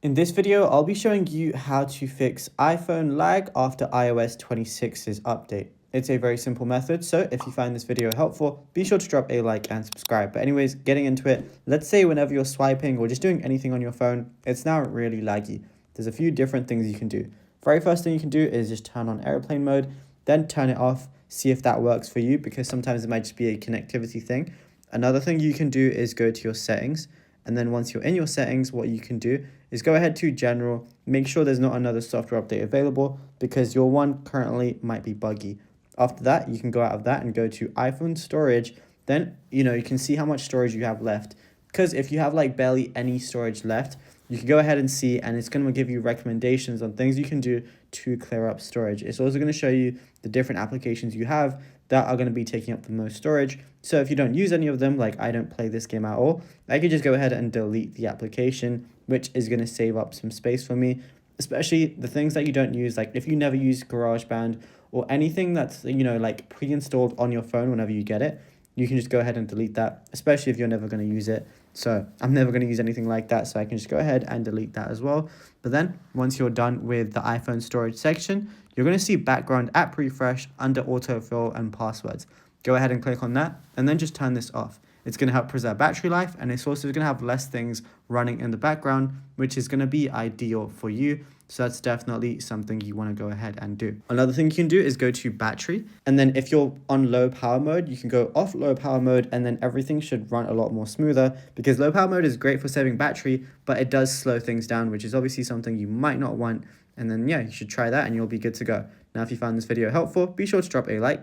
In this video, I'll be showing you how to fix iPhone lag after iOS 26's update. It's a very simple method, so if you find this video helpful, be sure to drop a like and subscribe. But anyways, getting into it, let's say whenever you're swiping or just doing anything on your phone, it's now really laggy. There's a few different things you can do. Very first thing you can do is just turn on airplane mode, then turn it off, see if that works for you, because sometimes it might just be a connectivity thing. Another thing you can do is go to your settings. And then once you're in your settings, what you can do is go ahead to general, make sure there's not another software update available because your one currently might be buggy. After that, you can go out of that and go to iPhone storage. Then, you can see how much storage you have left. Because if you have like barely any storage left, you can go ahead and see, and it's going to give you recommendations on things you can do to clear up storage. It's also going to show you the different applications you have that are going to be taking up the most storage. So if you don't use any of them, like I don't play this game at all, I could just go ahead and delete the application, which is going to save up some space for me, especially the things that you don't use. Like if you never use GarageBand or anything that's, like pre-installed on your phone whenever you get it, you can just go ahead and delete that, especially if you're never going to use it. So I'm never going to use anything like that, so I can just go ahead and delete that as well. But then once you're done with the iPhone storage section, you're going to see background app refresh under autofill and passwords. Go ahead and click on that and then just turn this off. It's going to help preserve battery life, and it's also going to have less things running in the background, which is going to be ideal for you. So that's definitely something you want to go ahead and do. Another thing you can do is go to battery. And then if you're on low power mode, you can go off low power mode, and then everything should run a lot more smoother, because low power mode is great for saving battery, but it does slow things down, which is obviously something you might not want. And then, yeah, you should try that and you'll be good to go. Now, if you found this video helpful, be sure to drop a like.